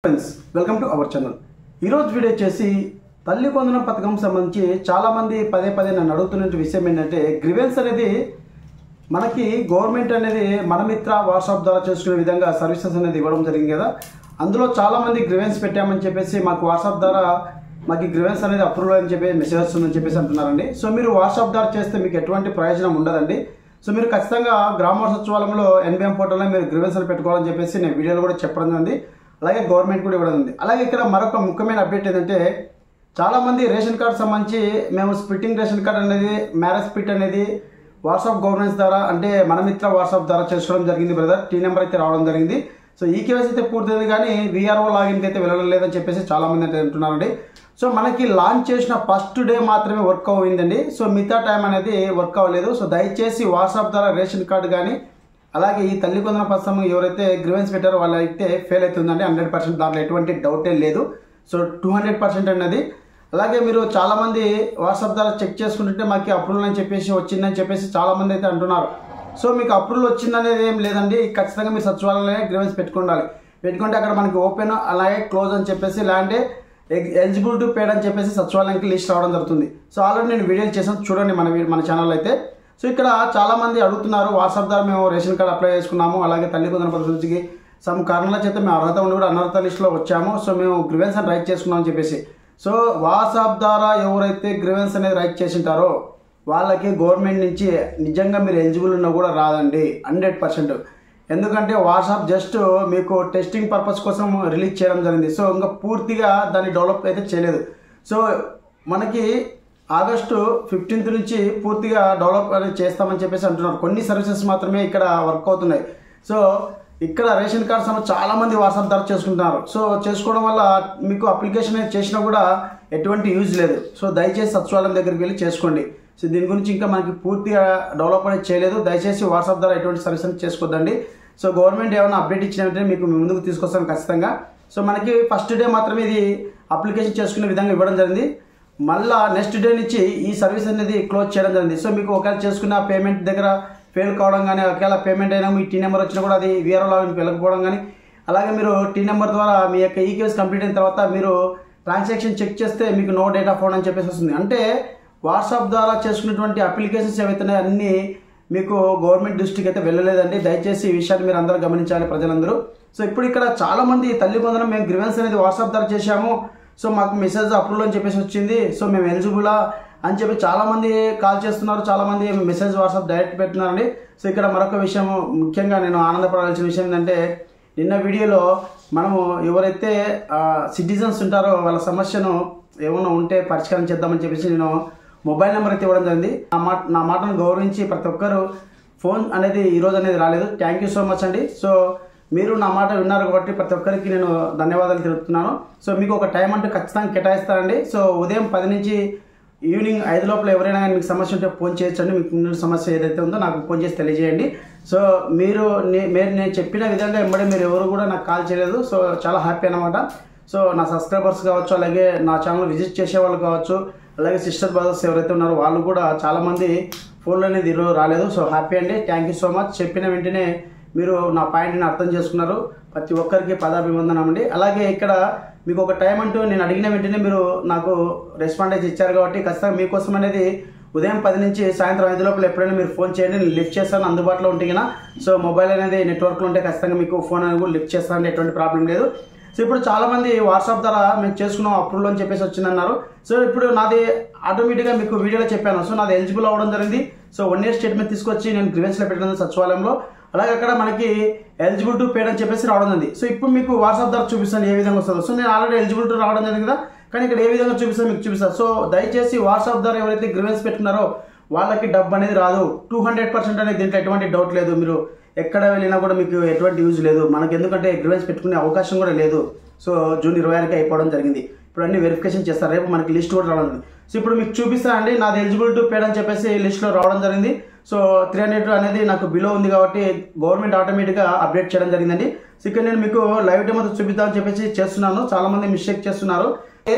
Friends welcome to our channel. ఈరోజు video వచ్చేసి తల్లి కొందనం పథకం సంబంధించి చాలామంది పదే నన్ను అడుగుతున్న విషయం ఏంటంటే గ్రీవెన్స్ అనేది మనకి గవర్నమెంట్ అనేది మన మిత్ర వాట్సాప్ ద్వారా చేసుకునే విధంగా సర్వీసెస్ అనేది ఇవ్వడం జరిగింది కదా. అందులో చాలామంది గ్రీవెన్స్ పెట్టామని చెప్పేసి మాకు వాట్సాప్ ద్వారా మాకు గ్రీవెన్స్ అనేది అప్రూవల్ అని చెప్పి మెసేజ్ వస్తుందని చెప్పేసి అంటున్నారండి. సో మీరు వాట్సాప్ ద్వారా చేస్తే మీకు ఎటువంటి ప్రయోజనం ఉండదండి. సో మీరు ఖచ్చితంగా గ్రామ సచివాలయంలో ఎన్బిఎం పోర్టల్లో మీరు గ్రీవెన్స్ అని పెట్టుకోవాలని చెప్పేసి నేను వీడియోలో కూడా చెప్పడం జరిగింది. అలాగే గవర్నమెంట్ కూడా ఇవ్వడం ఉంది. అలాగే ఇక్కడ మరొక ముఖ్యమైన అప్డేట్ ఏంటంటే చాలామంది రేషన్ కార్డు సంబంధించి మేము స్ప్లిట్టింగ్ రేషన్ కార్డు అనేది మ్యారేజ్ స్ప్లిట్ అనేది వాట్సాప్ గవర్నెన్స్ ద్వారా అంటే మన మిత్ర వాట్సాప్ ద్వారా చేసుకోవడం జరిగింది బ్రదర్. టీ నెంబర్ అయితే రావడం జరిగింది. సో ఈ కేవైసీ అయితే పూర్తయింది కానీ వీఆర్ఓ లాగిన్కి అయితే వెళ్ళలేదని చెప్పేసి చాలామంది అయితే అంటున్నారండి. సో మనకి లాంచ్ చేసిన ఫస్ట్ డే మాత్రమే వర్క్ అయిందండి. సో మిగతా టైం అనేది వర్క్ అవ్వలేదు. సో దయచేసి వాట్సాప్ ద్వారా రేషన్ కార్డు కానీ అలాగే ఈ తల్లి కొందన పథకం ఎవరైతే గ్రీవెన్స్ పెట్టారో వాళ్ళైతే ఫెయిల్ అవుతుందండి 100%. దాంట్లో ఎటువంటి డౌటే లేదు. సో 200% అన్నది. అలాగే మీరు చాలామంది వాట్సాప్ ద్వారా చెక్ చేసుకుంటుంటే మాకు అప్రూవల్ అని చెప్పేసి వచ్చిందని చెప్పేసి చాలామంది అయితే అంటున్నారు. సో మీకు అప్రూవల్ వచ్చిందనేది ఏం లేదండి. ఖచ్చితంగా మీరు సచివాలయంలో గ్రీవెన్స్ పెట్టుకుంటే అక్కడ మనకి ఓపెన్ అలాగే క్లోజ్ అని చెప్పేసి లేదంటే ఎలిజిబుల్ టు పేడ్ అని చెప్పేసి సచివాలయానికి లిస్ట్ రావడం జరుగుతుంది. సో ఆల్రెడీ నేను వీడియోలు చేసాను చూడండి మన ఛానల్ అయితే. సో ఇక్కడ చాలామంది అడుగుతున్నారు వాట్సాప్ ద్వారా మేము రేషన్ కార్డు అప్లై చేసుకున్నాము అలాగే తల్లి కొందన పథకానికి సమ్ కారణాల చేత మేము అర్హత ఉండి కూడా అనర్హత లిస్టులో వచ్చాము. సో మేము గ్రీవెన్స్ అని రైట్ చేసుకున్నామని చెప్పేసి. సో వాట్సాప్ ద్వారా ఎవరైతే గ్రీవెన్స్ అనేది రైట్ చేసింటారో వాళ్ళకి గవర్నమెంట్ నుంచి నిజంగా మీరు ఎలిజిబుల్ ఉన్నా కూడా రాదండి 100%. ఎందుకంటే వాట్సాప్ జస్ట్ మీకు టెస్టింగ్ పర్పస్ కోసం రిలీజ్ చేయడం జరిగింది. సో ఇంకా పూర్తిగా దాన్ని డెవలప్ అయితే చేయలేదు. సో మనకి ఆగస్టు 15th నుంచి పూర్తిగా డెవలప్ అనేది చేస్తామని చెప్పేసి అంటున్నారు. కొన్ని సర్వీసెస్ మాత్రమే ఇక్కడ వర్క్ అవుతున్నాయి. సో ఇక్కడ రేషన్ కార్డ్స్ చాలామంది వాట్సాప్ ద్వారా చేసుకుంటున్నారు. సో చేసుకోవడం వల్ల మీకు అప్లికేషన్ అనేది చేసినా కూడా ఎటువంటి యూజ్ లేదు. సో దయచేసి సచివాలయం దగ్గరికి వెళ్ళి చేసుకోండి. సో దీని గురించి ఇంకా మనకి పూర్తిగా డెవలప్ అనేది చేయలేదు. దయచేసి వాట్సాప్ ద్వారా ఎటువంటి సర్వీస్ అనేది చేసుకోవద్దండి. సో గవర్నమెంట్ ఏమైనా అప్డేట్ ఇచ్చిన వెంటనే మీకు ముందుకు తీసుకొస్తాను ఖచ్చితంగా. సో మనకి ఫస్ట్ డే మాత్రమే ఇది అప్లికేషన్ చేసుకునే విధంగా ఇవ్వడం జరిగింది. మళ్ళీ నెక్స్ట్ డే నుంచి ఈ సర్వీస్ అనేది క్లోజ్ చేయడం జరిగింది. సో మీకు ఒకవేళ చేసుకున్న పేమెంట్ దగ్గర ఫెయిల్ కావడం కానీ ఒకవేళ పేమెంట్ అయినా మీ టీ నెంబర్ వచ్చినా కూడా అది వీఆర్ఓ లాగిన్కి వెళ్ళకపోవడం కానీ అలాగే మీరు టీ నెంబర్ ద్వారా మీ యొక్క ఈకేఎస్ కంప్లీట్ అయిన తర్వాత మీరు ట్రాన్సాక్షన్ చెక్ చేస్తే మీకు నో డేటా ఫోన్ అని చెప్పేసి వస్తుంది. అంటే వాట్సాప్ ద్వారా చేసుకున్నటువంటి అప్లికేషన్స్ ఏవైతున్నాయో అన్నీ మీకు గవర్నమెంట్ దృష్టికి అయితే వెళ్ళలేదండి. దయచేసి ఈ విషయాన్ని మీరు అందరూ గమనించాలి ప్రజలందరూ. సో ఇప్పుడు ఇక్కడ చాలామంది తల్లి కొందరం మేము గ్రీవెన్స్ అనేది వాట్సాప్ ద్వారా చేశాము. సో మాకు మెసేజ్ అప్రూవల్ అని చెప్పేసి వచ్చింది. సో మేము ఎలిజిబులా అని చెప్పి చాలామంది కాల్ చేస్తున్నారు. చాలామంది మెసేజ్ వాట్సాప్ డైరెక్ట్ పెడుతున్నారండి. సో ఇక్కడ మరొక విషయం ముఖ్యంగా నేను ఆనందపడాల్సిన విషయం ఏంటంటే నిన్న వీడియోలో మనము ఎవరైతే సిటిజన్స్ ఉంటారో వాళ్ళ సమస్యను ఏమైనా ఉంటే పరిష్కారం చేద్దామని చెప్పేసి నేను మొబైల్ నెంబర్ అయితే ఇవ్వడం జరిగింది. నా మాటను గౌరవించి ప్రతి ఒక్కరు ఫోన్ అనేది ఈరోజు అనేది రాలేదు. థ్యాంక్ యూ సో మచ్ అండి. సో మీరు నా మాట విన్నారు కాబట్టి ప్రతి ఒక్కరికి నేను ధన్యవాదాలు తెలుపుతున్నాను. సో మీకు ఒక టైం అంటే ఖచ్చితంగా కేటాయిస్తానండి. సో ఉదయం 10 నుంచి ఈవినింగ్ 5 లోపల ఎవరైనా మీకు సమస్య ఉంటే ఫోన్ చేయొచ్చండి. మీకు ఉన్న సమస్య ఏదైతే ఉందో నాకు ఫోన్ చేసి తెలియజేయండి. సో నేను చెప్పిన విధంగా వెంబడి మీరు ఎవరు కూడా నాకు కాల్ చేయలేదు. సో చాలా హ్యాపీ అనమాట. సో నా సబ్స్క్రైబర్స్ కావచ్చు అలాగే నా ఛానల్ విజిట్ చేసే వాళ్ళు కావచ్చు అలాగే సిస్టర్ బ్రదర్స్ ఎవరైతే ఉన్నారో వాళ్ళు కూడా చాలామంది ఫోన్లు అనేది ఈరోజు రాలేదు. సో హ్యాపీ అండి. Thank you so much. చెప్పిన వెంటనే మీరు నా పాయింట్ని అర్థం చేసుకున్నారు. ప్రతి ఒక్కరికి పదాభివందనం అండి. అలాగే ఇక్కడ మీకు ఒక టైం అంటూ నేను అడిగిన వెంటనే మీరు నాకు రెస్పాండ్ అయితే ఇచ్చారు కాబట్టి ఖచ్చితంగా మీకోసం అనేది ఉదయం 10 నుంచి సాయంత్రం 5 లోపల ఎప్పుడైనా మీరు ఫోన్ చేయండి. నేను లిఫ్ట్ చేస్తాను అందుబాటులో ఉంటే కదా. సో మొబైల్ అనేది నెట్వర్క్లో ఉంటే ఖచ్చితంగా మీకు ఫోన్ అనేది కూడా లిఫ్ట్ చేస్తాను. ఎటువంటి ప్రాబ్లం లేదు. సో ఇప్పుడు చాలామంది వాట్సాప్ ద్వారా మేము చేసుకున్నాం అప్రూవల్ అని చెప్పేసి వచ్చిందన్నారు. సో ఇప్పుడు నాది ఆటోమేటిక్గా మీకు వీడియోలో చెప్పాను. సో నాది ఎలిజిబుల్ అవ్వడం జరిగింది. సో 1 year స్టేట్మెంట్ తీసుకొచ్చి నేను గ్రీవెన్స్లో పెట్టిన సచివాలయంలో అలాగే అక్కడ మనకి ఎలిజిబుల్ టు పేడ్ అని చెప్పేసి రావడం జరిగింది. సో ఇప్పుడు మీకు వాట్సాప్ ద్వారా చూపిస్తాను ఏ విధంగా వస్తుందో. సో నేను ఆల్రెడీ ఎలిజిబుల్ టు రావడం జరిగింది కదా, కానీ ఇక్కడ ఏ విధంగా చూపిస్తాను మీకు చూపిస్తాను. సో దయచేసి వాట్సాప్ ద్వారా ఎవరైతే గ్రీవెన్స్ పెట్టుకున్నారో వాళ్ళకి డబ్బు అనేది రాదు 200% అనేది. దీంట్లో ఎటువంటి డౌట్ లేదు. మీరు ఎక్కడ వెళ్ళినా కూడా మీకు ఎటువంటి యూజ్ లేదు మనకి. ఎందుకంటే గ్రీవెన్స్ పెట్టుకునే అవకాశం కూడా లేదు. సో జూన్ 26కి అయిపోవడం జరిగింది. ఇప్పుడు అన్ని వెరిఫికేషన్ చేస్తారు. రేపు మనకి లిస్ట్ కూడా రావడం జరిగింది. సో ఇప్పుడు మీకు చూపిస్తానండి నాది ఎలిజిబుల్ టు పేడ్ అని చెప్పేసి లిస్ట్లో రావడం జరిగింది. సో 300 అనేది నాకు బిలో ఉంది కాబట్టి గవర్నమెంట్ ఆటోమేటిక్గా అప్డేట్ చేయడం జరిగిందండి. సో ఇక్కడ నేను మీకు లైవ్ డెమో చూపిద్దామని చెప్పేసి చేస్తున్నాను. చాలామంది మిస్టేక్ చేస్తున్నారు.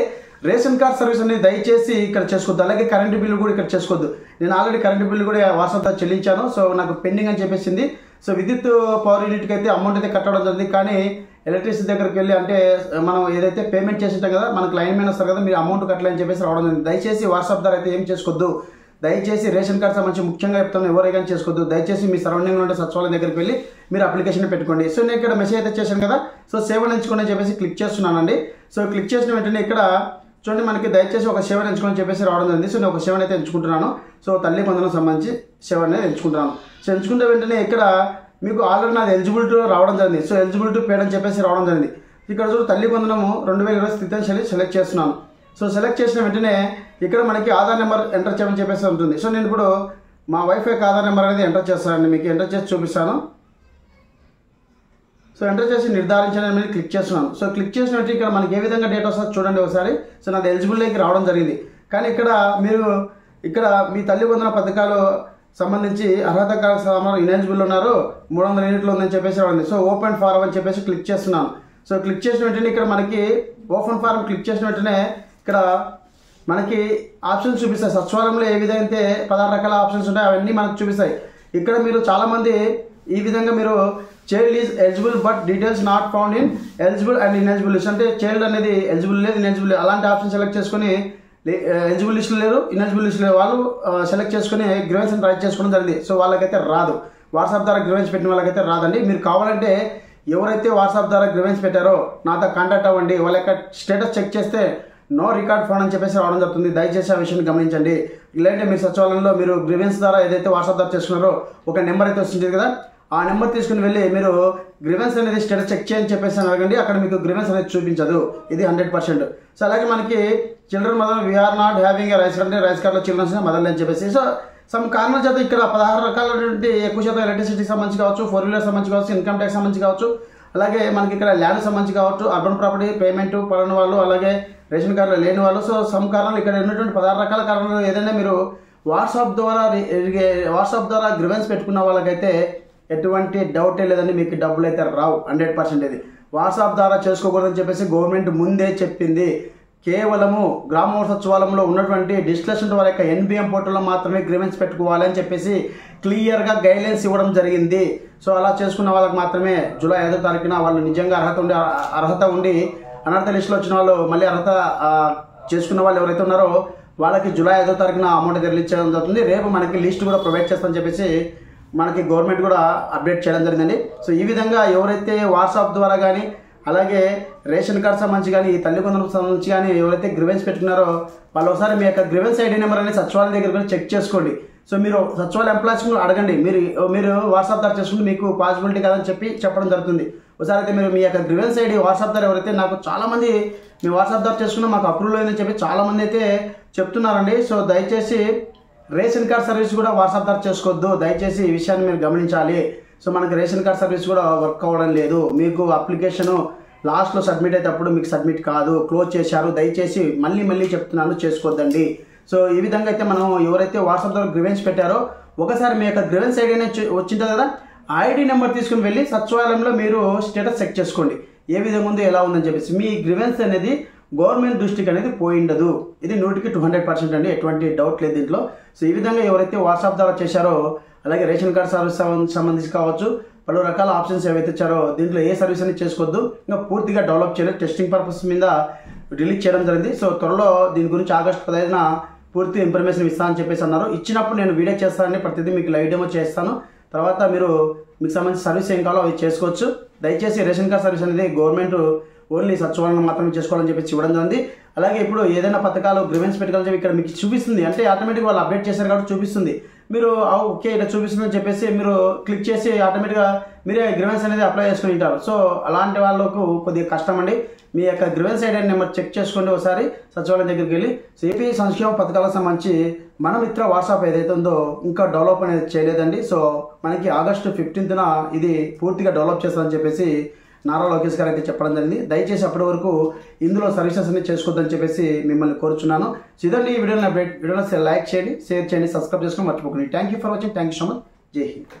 రేషన్ కార్డ్ సర్వీస్ అనేది దయచేసి ఇక్కడ చేసుకోవద్దు. అలాగే కరెంటు బిల్లు కూడా ఇక్కడ చేసుకోవద్దు. నేను ఆల్రెడీ కరెంటు బిల్లు కూడా వాట్సాప్ ద్వారా చెల్లించాను. సో నాకు పెండింగ్ అని చెప్పేసింది. సో విద్యుత్ పవర్ యూనిట్కి అయితే అమౌంట్ అయితే కట్టడం జరిగింది, కానీ ఎలక్ట్రిసిటీ దగ్గరికి వెళ్ళి అంటే మనం ఏదైతే పేమెంట్ చేసి ఉంటాం కదా, మనకు లైన్ మ్యాన్ వస్తారు కదా, మీరు అమౌంట్ కట్టలేని చెప్పేసి రావడం జరిగింది. దయచేసి వాట్సాప్ ద్వారా అయితే ఏం చేసుకోవద్దు. దయచేసి రేషన్ కార్డ్ సంబంధించి ముఖ్యంగా చెప్తాను, ఎవరైనా చేసుకోవద్దు. దయచేసి మీ సరౌండింగ్లో ఉండే సచివాలయం దగ్గరికి వెళ్ళి మీరు అప్లికేషన్ పెట్టుకోండి. సో నేను ఇక్కడ మెసేజ్ అయితే చేశాను కదా, సో సేవను ఎంచుకోండి అని చెప్పేసి క్లిక్ చేస్తున్నానండి. సో క్లిక్ చేసిన వెంటనే ఇక్కడ చూడండి మనకి దయచేసి ఒక సేవను ఎంచుకోని చెప్పేసి రావడం జరిగింది. సో నేను ఒక సేవను అయితే ఎంచుకుంటున్నాను. సో తల్లి వందనం సంబంధించి సేవ అనేది ఎంచుకుంటున్నాను. సో ఎంచుకున్న వెంటనే ఇక్కడ మీకు ఆల్రెడీ నాది ఎలిజిబిలిటీ రావడం జరిగింది. సో ఎలిజిబిలిటీ పేడ్ అని చెప్పేసి రావడం జరిగింది. ఇక్కడ చూడు తల్లి వందనము 2020 స్థితిని సెలెక్ట్ చేస్తున్నాను. సో సెలెక్ట్ చేసిన వెంటనే ఇక్కడ మనకి ఆధార్ నెంబర్ ఎంటర్ చేయమని చెప్పేసి ఉంటుంది. సో నేను ఇప్పుడు మా వైఫ్ యొక్క ఆధార్ నెంబర్ అనేది ఎంటర్ చేస్తానండి, మీకు ఎంటర్ చేసి చూపిస్తాను. సో ఎంటర్ చేసి నిర్ధారించడానికి మీద క్లిక్ చేస్తున్నాను. సో క్లిక్ చేసిన వెంటనే ఇక్కడ మనకి ఏ విధంగా డేట్ వస్తుందో చూడండి ఒకసారి. సో నాది ఎలిజిబిలిటీకి రావడం జరిగింది. కానీ మీరు ఇక్కడ మీ తల్లి వందన పథకాలు సంబంధించి అర్హత కార్డు ఇనెలిజిబుల్ ఉన్నారు, 300 యూనిట్లు ఉందని చెప్పేసి రావండి. సో ఓపెన్ ఫారం అని చెప్పేసి క్లిక్ చేస్తున్నాను. సో క్లిక్ చేసిన వెంటనే ఇక్కడ మనకి ఓపెన్ ఫారం క్లిక్ చేసిన వెంటనే ఇక్కడ మనకి ఆప్షన్స్ చూపిస్తాయి. సచివాలయంలో ఏ విధంగా అయితే 16 రకాల ఆప్షన్స్ ఉంటాయి అవన్నీ మనకు చూపిస్తాయి. ఇక్కడ మీరు చాలామంది ఈ విధంగా మీరు child is eligible but details not found in eligible and ineligible list, అంటే చైల్డ్ అనేది ఎలిజిబుల్ లేదు, ఇనెలిజిబుల్ అలాంటి ఆప్షన్ సెలెక్ట్ చేసుకుని ఎలిజిబుల్ లిస్టులు లేరు, ఇనెలిజిబుల్ లిస్టులు లేరు వాళ్ళు సెలెక్ట్ చేసుకుని గ్రీవెన్స్ రైట్ చేసుకోవడం జరిగింది. సో వాళ్ళకైతే రాదు, వాట్సాప్ ద్వారా గ్రీవెన్స్ పెట్టిన వాళ్ళకైతే రాదండి. మీరు కావాలంటే ఎవరైతే వాట్సాప్ ద్వారా గ్రీవెన్స్ పెట్టారో నాతో కాంటాక్ట్ అవ్వండి, వాళ్ళ యొక్క స్టేటస్ చెక్ చేస్తే నో రికార్డ్ ఫోన్ అని చెప్పేసి రావడం జరుగుతుంది. దయచేసి ఆ విషయాన్ని గమనించండి. ఇలాంటి మీరు సచివాలయంలో మీరు గ్రీవెన్స్ ద్వారా ఏదైతే వాట్సాప్ ద్వారా చేసుకున్నారో ఒక నెంబర్ అయితే వస్తుంది కదా, ఆ నెంబర్ తీసుకుని వెళ్ళి మీరు గ్రీవెన్స్ అనేది స్టేటస్ చెక్ చేయని చెప్పేసి అడగండి. అక్కడ మీకు గ్రీవెన్స్ అనేది చూపించదు, ఇది 100%. సో అలాగే మనకి children mother we are not having a rice card, అంటే రైస్ కార్డులో చిల్డ్రన్స్ మదర్లు అని చెప్పేసి. సో సమ్ కారణాల చేత ఇక్కడ 16 రకాలైనటువంటి ఎక్కువ శాతం ఎలక్ట్రిసిటీకి సంబంధించి కావచ్చు, 4-వీలర్ సంబంధించి కావచ్చు, ఇన్కమ్ ట్యాక్స్ సంబంధించి కావచ్చు, అలాగే మనకి ఇక్కడ ల్యాండ్ సంబంధించి కావచ్చు, అర్బన్ ప్రాపర్టీ పేమెంట్ పలానా వాళ్ళు, అలాగే రేషన్ కార్డులో లేని వాళ్ళు. సో సమ్ కారణాలు ఇక్కడ ఉన్నటువంటి 16 రకాల కారణాలు ఏదైనా మీరు వాట్సాప్ ద్వారా గ్రీవెన్స్ పెట్టుకున్న వాళ్ళకైతే ఎటువంటి డౌటే లేదండి, మీకు డబ్బులు అయితే రావు 100%. ఇది వాట్సాప్ ద్వారా చేసుకోకూడదని చెప్పేసి గవర్నమెంట్ ముందే చెప్పింది. కేవలము గ్రామ సచివాలయంలో ఉన్నటువంటి డిస్కషన్ వారి యొక్క NBM పోర్టల్లో మాత్రమే గ్రీవెన్స్ పెట్టుకోవాలి అని చెప్పేసి క్లియర్గా గైడ్లైన్స్ ఇవ్వడం జరిగింది. సో అలా చేసుకున్న వాళ్ళకి మాత్రమే జూలై 5వ తారీఖున వాళ్ళు నిజంగా అర్హత ఉండి అనర్హత లిస్టులో వచ్చిన వాళ్ళు మళ్ళీ అర్హత చేసుకున్న వాళ్ళు ఎవరైతే ఉన్నారో వాళ్ళకి జూలై 5వ తారీఖున అమౌంట్ రిలీజ్ చేయడం జరుగుతుంది. రేపు మనకి లిస్ట్ కూడా ప్రొవైడ్ చేస్తామని చెప్పేసి మనకి గవర్నమెంట్ కూడా అప్డేట్ చేయడం జరిగిందండి. సో ఈ విధంగా ఎవరైతే వాట్సాప్ ద్వారా కానీ అలాగే రేషన్ కార్డ్ సంబంధించి కానీ ఈ తల్లి కొందరు సంబంధించి కానీ ఎవరైతే గ్రీవెన్స్ పెట్టుకున్నారో వాళ్ళు ఒకసారి మీ యొక్క గ్రీవెన్స్ ఐడి నెంబర్ అనేది సచివాలయం దగ్గర కూడా చెక్ చేసుకోండి. సో మీరు సచివాలయం ఎంప్లాయీస్ అడగండి, మీరు వాట్సాప్ ద్వారా చేసుకుంటే మీకు పాసిబిలిటీ కాదని చెప్పడం జరుగుతుంది. ఒకసారి అయితే మీరు మీ యొక్క గ్రీవెన్స్ ఐడి వాట్సాప్ ద్వారా ఎవరైతే నాకు చాలామంది మీ వాట్సాప్ ద్వారా చేసుకున్నా మాకు అప్రూవల్ అయిందని చెప్పి చాలామంది అయితే చెప్తున్నారండి. సో దయచేసి రేషన్ కార్డ్ సర్వీస్ కూడా వాట్సాప్ ద్వారా చేసుకోవద్దు, దయచేసి ఈ విషయాన్ని మీరు గమనించాలి. సో మనకి రేషన్ కార్డ్ సర్వీస్ కూడా వర్క్ అవ్వడం లేదు, మీకు అప్లికేషను లాస్ట్లో సబ్మిట్ అయ్యేటప్పుడు మీకు సబ్మిట్ కాదు, క్లోజ్ చేశారు. దయచేసి మళ్ళీ చెప్తున్నాను, చేసుకోవద్దండి. సో ఈ విధంగా అయితే మనం ఎవరైతే వాట్సాప్ ద్వారా గ్రీవెన్స్ పెట్టారో ఒకసారి మీ యొక్క గ్రీవెన్స్ ఐడి అనేది వచ్చింటుంది కదా, ఐడి నెంబర్ తీసుకుని వెళ్ళి సచివాలయంలో మీరు స్టేటస్ చెక్ చేసుకోండి ఏ విధంగా ఉందో ఎలా ఉందని చెప్పేసి. మీ గ్రీవెన్స్ అనేది గవర్నమెంట్ దృష్టికి అనేది పోయిండదు, ఇది 100కి 200% అండి, ఎటువంటి డౌట్ లేదు దీంట్లో. సో ఈ విధంగా ఎవరైతే వాట్సాప్ ద్వారా చేశారో అలాగే రేషన్ కార్డ్ సర్వీస్ సంబంధించి కావచ్చు పలు రకాల ఆప్షన్స్ ఏవైతే ఇచ్చారో దీంట్లో ఏ సర్వీస్ అనేది చేసుకోవద్దు, ఇంకా పూర్తిగా డెవలప్ చేయలేదు, టెస్టింగ్ పర్పస్ మీద రిలీజ్ చేయడం జరిగింది. సో త్వరలో దీని గురించి ఆగస్టు 15న పూర్తి ఇన్ఫర్మేషన్ ఇస్తానని చెప్పేసి అన్నారు. ఇచ్చినప్పుడు నేను వీడియో చేస్తానని ప్రతిదీ మీకు లైవ్ డెమో చేస్తాను. తర్వాత మీకు సంబంధించిన సర్వీస్ ఏం కావాలో అవి చేసుకోవచ్చు. దయచేసి రేషన్ కార్డ్ సర్వీస్ అనేది గవర్నమెంట్ ఓన్లీ సచివాలయం మాత్రమే చేసుకోవాలని చెప్పి ఇవ్వడం జరిగింది. అలాగే ఇప్పుడు ఏదైనా పథకాలు గ్రీవెన్స్ పెట్టుకోవాలని చెప్పి ఇక్కడ మీకు చూపిస్తుంది, అంటే ఆటోమేటిక్గా వాళ్ళు అప్డేట్ చేశారు కాబట్టి చూపిస్తుంది. మీరు ఓకే ఇలా చూపిస్తుందని చెప్పేసి మీరు క్లిక్ చేసి ఆటోమేటిక్గా మీరే గ్రీవెన్స్ అనేది అప్లై చేసుకుని ఉంటారు. సో అలాంటి వాళ్ళకు కొద్దిగా కష్టం అండి. మీ యొక్క గ్రీవెన్స్ ఐడి నెంబర్ చెక్ చేసుకోండి ఒకసారి సచివాలయం దగ్గరికి వెళ్ళి. సో ఏపీ సంక్షేమ పథకాలకు సంబంధించి మన మిత్ర వాట్సాప్ ఏదైతే ఉందో ఇంకా డెవలప్ అనేది చేయలేదండి. సో మనకి ఆగస్టు 15న ఇది పూర్తిగా డెవలప్ చేస్తారని చెప్పేసి నారా లోకేష్ గారు అయితే చెప్పడం జరిగింది. దయచేసి అప్పటి వరకు ఇందులో సర్వీసెస్ అన్ని చేసుకోవద్దని చెప్పేసి మిమ్మల్ని కోరుచున్నాను. సో ఇదండి ఈ వీడియోని అప్డేట్. వీడియోలో లైక్ చేయండి, షేర్ చేయండి, సబ్స్క్రైబ్ చేసుకొని మర్చిపోకండి. Thank you for watching. Thank you so much. జై హింద్.